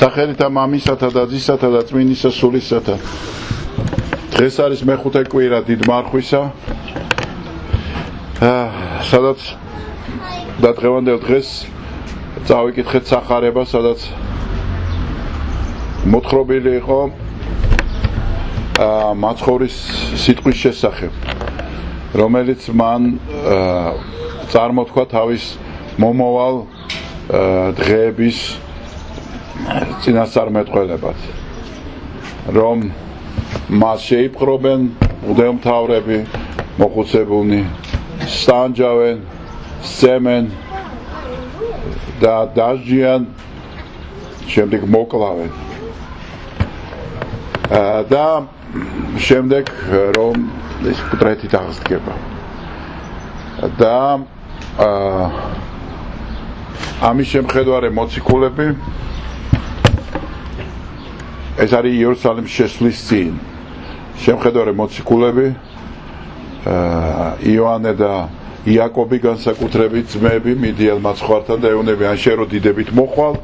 სახელითა მამისათა და ძისათა და წმინდისა სულისათა. დღეს არის მეხუთე კვირა დიდ მარხვისა. სადაც და დღევანდელ დღეს წავიკითხეთ სახარება, სადაც მოთხრობილი იყო მაცხოვრის სიტყვის შესახებ, რომელიც მან წარმოთქვა თავის მომავალ დღეების წინასწარმეტყველებად, რომ მას შეიპყრობენ მღვდელმთავრები, მოხუცებულნი, სტანჯავენ, სცემენ და დასჯიან, შემდეგ მოკლავენ. და შემდეგ რომ ეს კუტრეთით აღსდგება. და ამის შემხედარე მოციქულები, ეს არის იერუსალიმის შესვლის წინ. შემხედარე მოციქულები, იოანე და იაკობი განსაკუთრებით ძმები, მიდიელ მაცხვართან და ეუბნებიან, შენ რო დიდებით მოხვალ,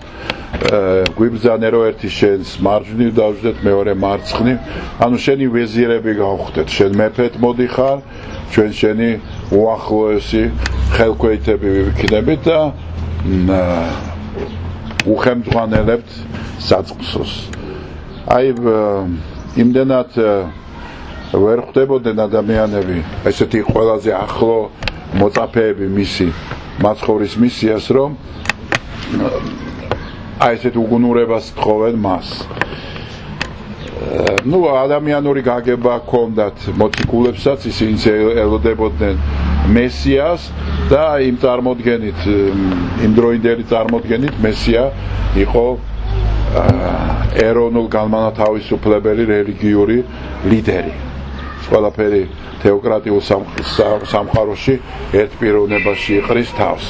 გვიბრძანე რომ ერთი შენს მარჯვნივ დავждეთ, მეორე მარცხნივ, ანუ შენი ვეზირები გავხდეთ, შენ მეფედ მოდიხარ, ჩვენ შენი უახლოესი ხელქვეითები ვიქნებით და უხემძღვანელებთ საწყსოს. აი იმდენად ვერ ხვდებოდნენ ადამიანები ესეთი ყველაზე ახლო მოწაფეები მისი მაცხოვრის მისიას, რომ აი ესეთ უგუნურებას თხოვენ მას. ადამიანური გაგება ჰქონდათ მოციქულებსაც, ისინი ელოდებოდნენ მესიას და იმ წარმოდგენით, იმ დროინდელი წარმოდგენით მესია იყო ეროვნულ განმანათავისუფლებელი რელიგიური ლიდერი. ყველაფერი თეოკრატიულ სამყაროში ერთპიროვნებაში იყრის თავს.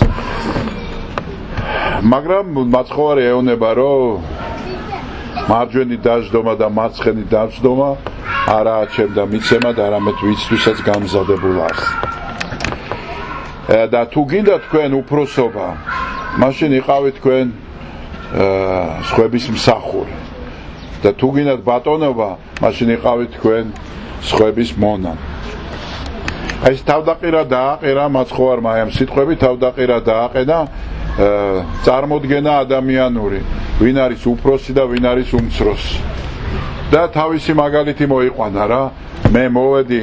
მაგრამ მაცხოვარი ეუბნება, რომ მარჯვენი დასჯდომა და მარცხენი დასჯდომა არაა ჩემდა მიცემად, არამედ ვიცთვისაც გამზადებულ არს. და თუ გინდა თქვენ უფროსობა, მაშინ იყავით თქვენ სხვების მსახური. და თუ გინდათ ბატონობა, მაშინ იყავით თქვენ სხვების მონა. აი ეს თავდაყირა დააყენა მაცხოვარმა ამ სიტყვები, თავდაყირა დააყენა წარმოდგენა ადამიანური, ვინ არის უფროსი და ვინ არის უმცროსი. და თავისი მაგალითი მოიყვანა რა, მე მოვედი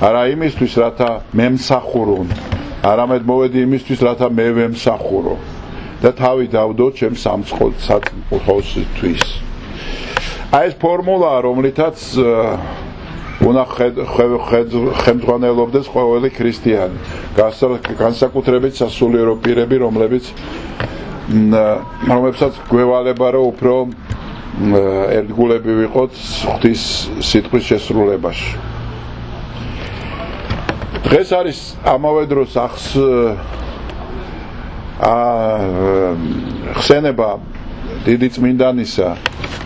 არა იმისთვის, რათა მე მსახურონ, არამედ მოვედი იმისთვის, რათა მე ვემსახურო და თავი დავდო ჩემ სამწყოსთვის. აი ეს ფორმულაა, რომლითაც უნდა ხელმძღვანელობდეს ყოველი ქრისტიანი, განსაკუთრებით სასულიერო პირები, რომლებსაც გვევალება, რომ უფრო ერთგულები ვიყოთ ღვთის სიტყვის შესრულებაში. დღეს არის ამავე დროს ხსენება დიდი წმინდანისა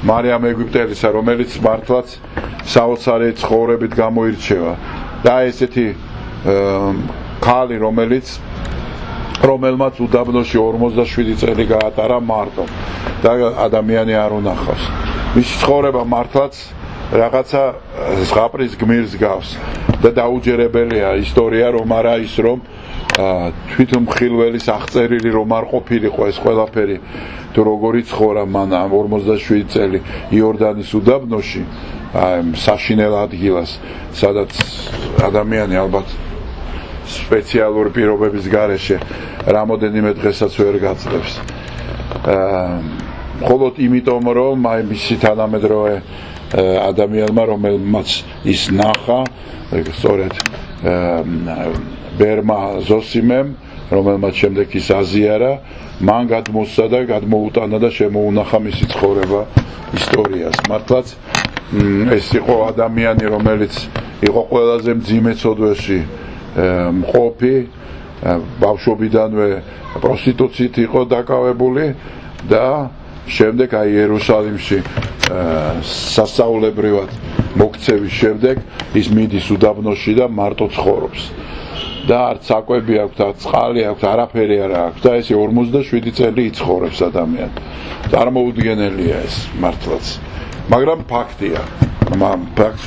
მარიამ ეგვიპტელისა, რომელიც მართლაც საოცარი ცხოვრებით გამოირჩევა და ესეთი ქალი, რომელმაც უდაბნოში 47 წელი გაატარა მარტო და ადამიანი არ უნახავს. მისი ცხოვრება მართლაც რაღაცა ზღაპრის გმირს გავს და დაუჯერებელია ისტორია, რომ არა ის, რომ თვითონ მხილველის აღწერილი რომ არ ყოფილიყო ეს ყველაფერი, თუ როგორი ცხოვრა მან 47 წელი იორდანის უდაბნოში, საშინელ ადგილას, სადაც ადამიანი ალბათ სპეციალური პირობების გარეშე რამოდენიმე დღესაც ვერ გაძლებს. მხოლოდ იმიტომ, რომ აი მისი თანამედროვე ადამიანმა, რომელმაც ის ნახა, სწორედ ბერმა ზოსიმემ, რომელმაც შემდეგ ის აზიარა, მან გადმოსცა და გადმოუტანა და შემოუნახა მისი ცხოვრება ისტორიას. მართლაც ეს იყო ადამიანი, რომელიც იყო ყველაზე მძიმე ცოდვაში მყოფი, ბავშვობიდანვე პროსტიტუციით იყო დაკავებული და შემდეგ აი იერუსალიმში სასწაულებრივად მოქცევის შემდეგ ის მიდის უდაბნოში და მარტო ცხოვრობს. და არც საკვები აქვს და წყალი აქვს, არაფერი არ აქვს და ესე 57 წელი იცხოვრებს ადამიანი. წარმოუდგენელია ეს მართლაც. მაგრამ ფაქტია. ფაქტს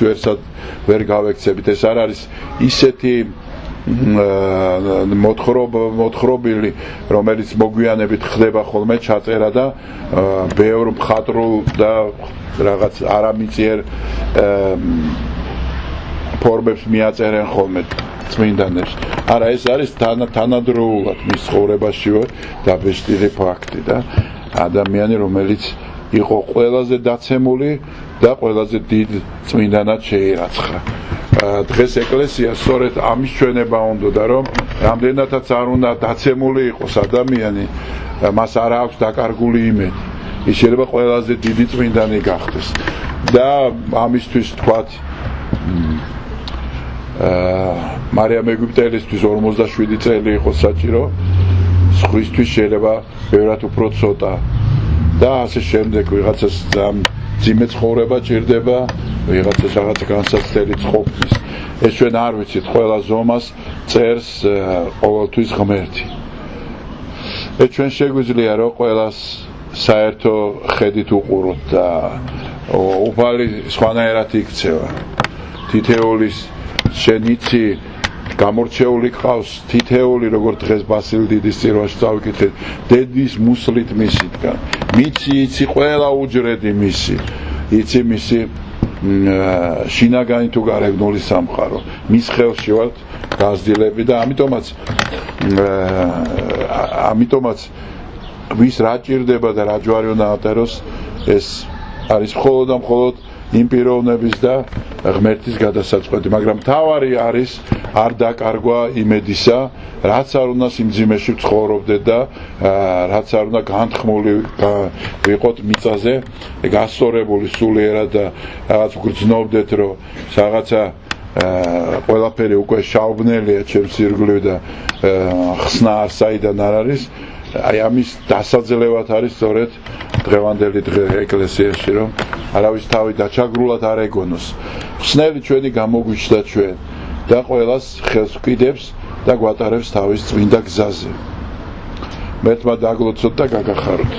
ვერ გავექცევით, ეს არ არის ისეთი მოთხრობილი, რომელიც მოგვიანებით ხდება ხოლმე ჩაწერა და ბევრ მხატვრულ და რაღაც არამიწიერ ფორმებს მიაწერენ ხოლმე წმინდანებს. არა, ეს არის თანადროულად მის ცხოვრებაშივე დაბეჭდილი ფაქტი და ადამიანი, რომელიც იყო ყველაზე დაცემული და ყველაზე დიდ წმინდანად შეირაცხა. დღეს ეკლესია სწორედ ამის ჩვენება უნდოდა, რომ რამდენადაც არ უნდა დაცემული იყოს ადამიანი, მას არ აქვს დაკარგული იმედი. ის შეიძლება ყველაზე დიდი წმინდანი გახდეს. და ამისთვის თქვათ მარიამ ეგვიპტელისთვის 47 წელი იყო საჭირო, სხვისთვის შეიძლება ბევრად უფრო ცოტა. და ასე შემდეგ ვიღაცას ძიმე ცხოვრება ჭირდება, ვიღაცას რაღაც განსაცდელი ყოფნის. ეს ჩვენ არ ვიცით, ყველა ზომას წერს ყოველთვის ღმერთი. ეს ჩვენ შეგვიძლია რომ ყველას საერთო ხედით უყუროთ და უფალი სხვანაირად იქცევა. თითეულის შენიცი გამორჩეული ყავს, თითეული როგორც დღეს ბასილ დიდის წირვაში წავიკითხეთ, დედის მუსლით მისიდგა. იცი ყველა უჯრედი მისი, იცი მისი შინაგანი თუ გარეგნული სამყარო. მის ხელში ვართ გაზრდილები და ამიტომაც ვის რა ჭირდება და რა ჯვარი უნდა ატეროს, ეს არის მხოლოდ და მხოლოდ იმ პიროვნების და ღმერთის გადასაწყვეტი, მაგრამ მთავარი არის არ დაკარგვა იმედისა, რაც არ უნდა სიმძიმეში ცხოვრობდეთ და რაც არ უნდა განთქმული ვიყოთ მიწაზე, გასწორებული სულიერად და რაღაც გრძნობდეთ, რომ რაღაცა ყველაფერი უკვე შაუბნელია ჩემს ირგვლივ და ხსნა არ საიდან არ არის. აი ამის დასაძლევად არის სწორედ დღევანდელი დღე ეკლესიაში, რომ არავის თავი დაჩაგრულად არ ეგონოს. ხსნელი ჩვენი გამოგვიჩნდა ჩვენ და ყველას ხელს ვკიდებს და გვატარებს თავის წმინდა გზაზე. მერთმა დაგლოცოთ და გაგახაროთ.